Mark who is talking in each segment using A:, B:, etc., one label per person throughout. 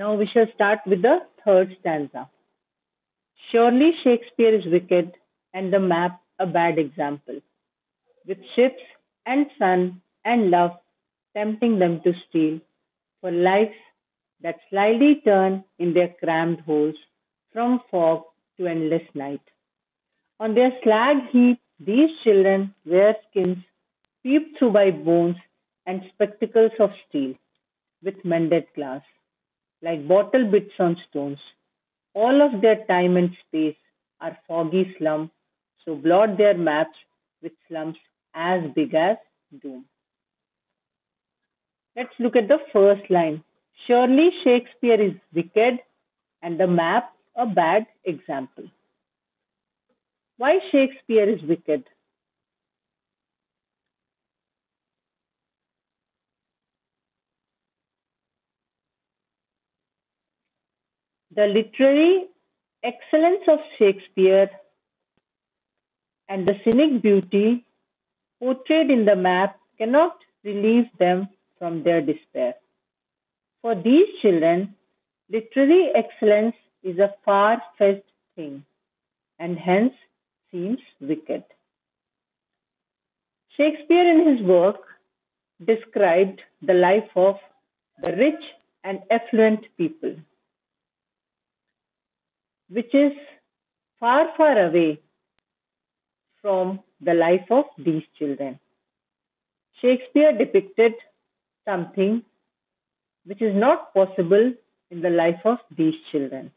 A: Now we shall start with the third stanza. Surely Shakespeare is wicked, and the map a bad example, with ships and sun and love tempting them to steal for lives that slyly turn in their crammed holes from fog to endless night. On their slag heap, these children wear skins peeped through by bones and spectacles of steel with mended glass, like bottle bits on stones. All of their time and space are foggy slum, so blot their maps with slums as big as doom. Let's look at the first line. Surely Shakespeare is wicked and the map a bad example. Why Shakespeare is wicked? The literary excellence of Shakespeare and the scenic beauty portrayed in the map cannot relieve them from their despair. For these children, literary excellence is a far fetched thing and hence seems wicked. Shakespeare, in his work, described the life of the rich and affluent people, which is far, far away from the life of these children. Shakespeare depicted something which is not possible in the life of these children.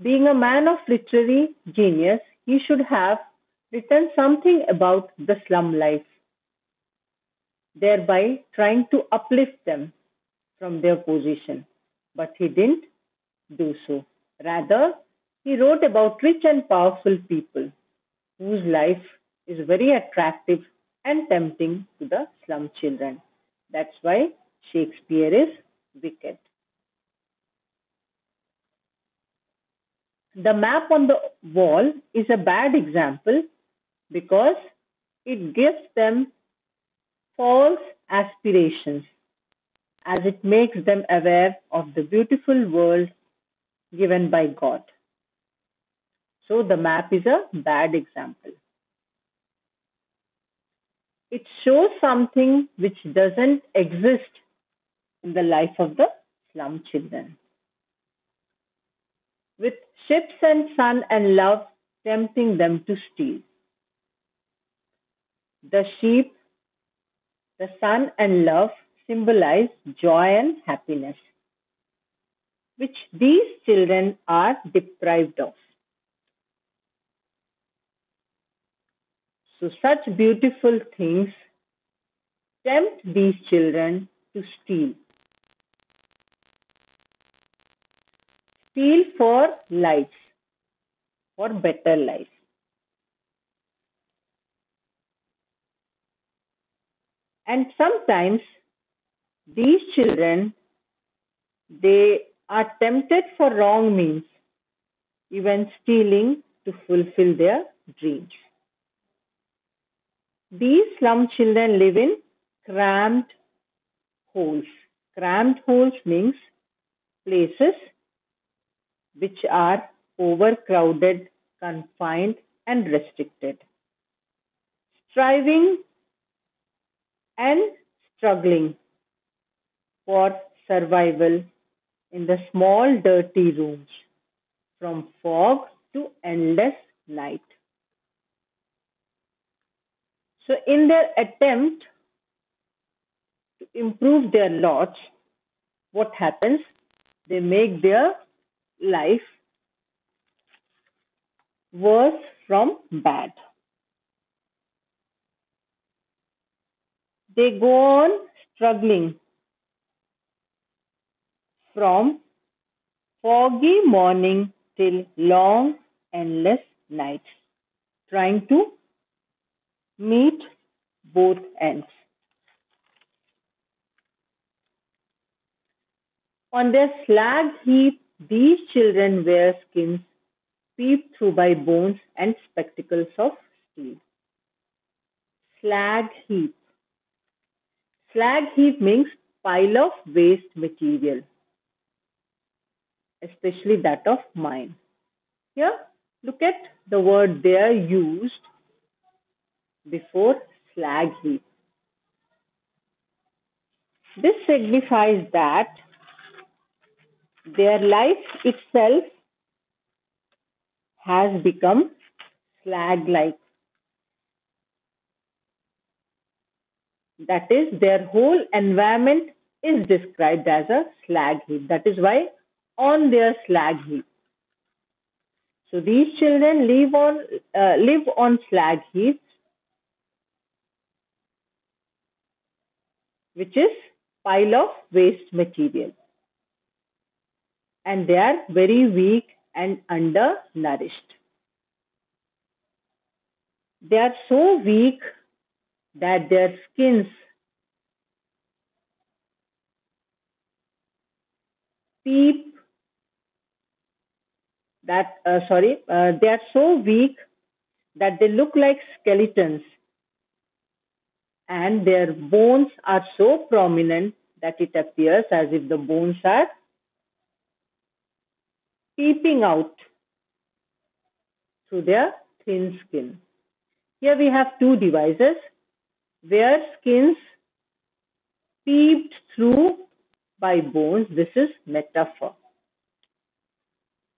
A: Being a man of literary genius, he should have written something about the slum life, thereby trying to uplift them from their position. But he didn't do so. Rather, he wrote about rich and powerful people whose life is very attractive and tempting to the slum children. That's why Shakespeare is wicked. The map on the wall is a bad example because it gives them false aspirations as it makes them aware of the beautiful world given by God. So the map is a bad example. It shows something which doesn't exist in the life of the slum children. With ships and sun and love tempting them to steal. The sheep, the sun and love symbolize joy and happiness, which these children are deprived of. So such beautiful things tempt these children to steal. Steal for life, for better life. And sometimes these children, they are tempted for wrong means, even stealing to fulfill their dreams. These slum children live in crammed holes. Crammed holes means places which are overcrowded, confined, and restricted. Striving and struggling for survival in the small, dirty rooms, from fog to endless night. So, in their attempt to improve their lots, what happens? They make their life worse from bad. They go on struggling from foggy morning till long, endless nights, trying to meet both ends. On their slag heap, these children wear skins peeped through by bones and spectacles of steel. Slag heap. Slag heap means pile of waste material. especially that of mine. Here, look at the word they are used before slag heap. This signifies that their life itself has become slag like. That is, their whole environment is described as a slag heap. That is why on their slag heap. So these children live on slag heaps, which is pile of waste material, and they are very weak and undernourished. They are so weak that their skins peep they are so weak that they look like skeletons, and their bones are so prominent that it appears as if the bones are peeping out through their thin skin. Here we have two devices where skins peeped through by bones. This is metaphor.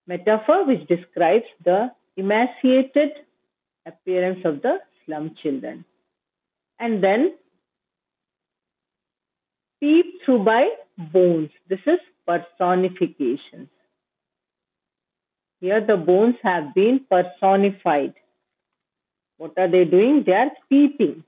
A: Metaphor which describes the emaciated appearance of the slum children. And then peeped through by bones. This is personification. Here the bones have been personified. What are they doing? They are peeping.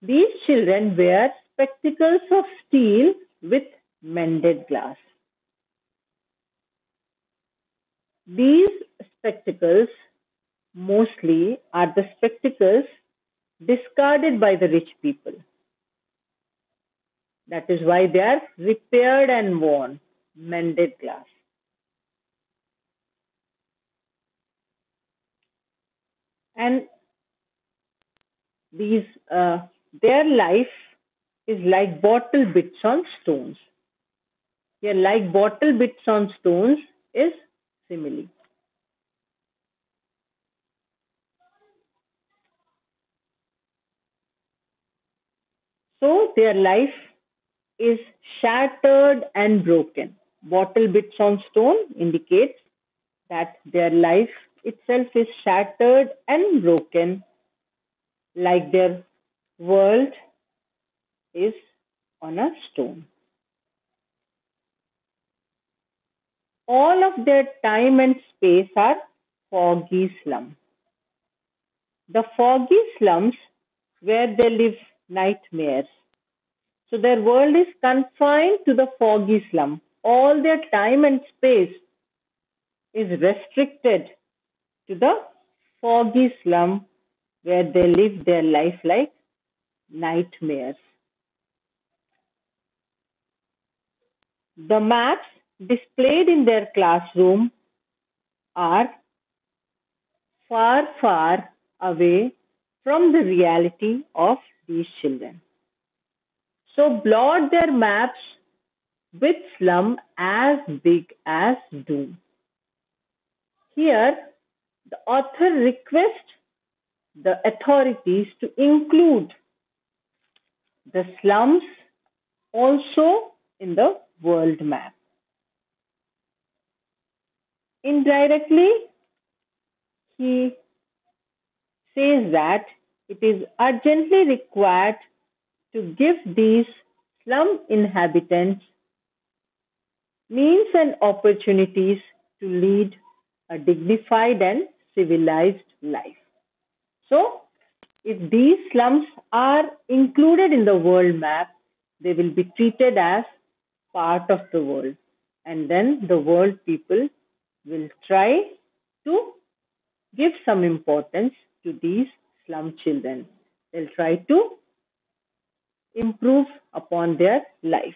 A: These children wear spectacles of steel with mended glass. These spectacles mostly are the spectacles discarded by the rich people. That is why they are repaired and worn, mended glass. And their life is like bottle bits on stones. Here, like bottle bits on stones is simile. So their life is shattered and broken. Bottle bits on stone indicates that their life itself is shattered and broken, like their world is on a stone. All of their time and space are foggy slums. The foggy slums where they live nightmares. So their world is confined to the foggy slum. All their time and space is restricted to the foggy slum where they live their life like nightmares. The maps displayed in their classroom are far, far away from the reality of these children. So blot their maps with slum as big as doom. Here, the author requests the authorities to include the slums also in the world map. Indirectly, he says that it is urgently required to give these slum inhabitants means and opportunities to lead a dignified and civilized life. So, if these slums are included in the world map, they will be treated as part of the world. And then the world people will try to give some importance to these slum children. They'll try to improve upon their life.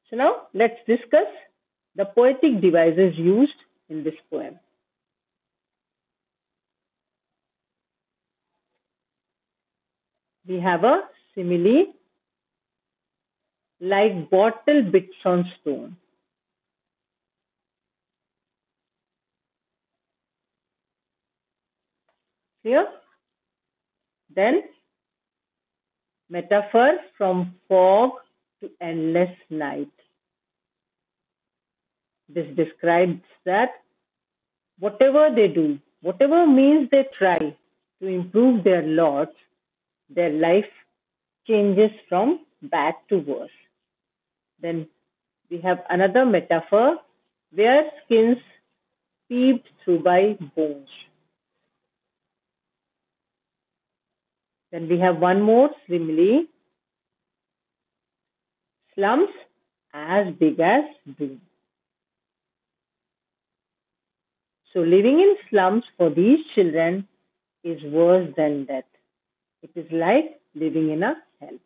A: So now let's discuss the poetic devices used in this poem. We have a simile like bottle bits on stone. Clear? Then metaphor from fog to endless night. This describes that whatever they do, whatever means they try to improve their lot, their life changes from bad to worse. Then we have another metaphor where skins peeped through by bones. Then we have one more simile, slums as big as doom. So living in slums for these children is worse than death. It is like living in a hell.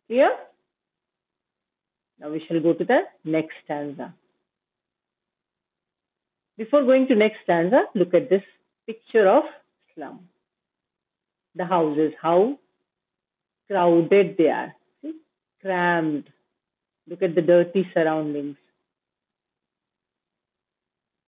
A: Clear? Now we shall go to the next stanza. Before going to next stanza, look at this picture of slum. The houses, how crowded they are. See? Crammed. Look at the dirty surroundings.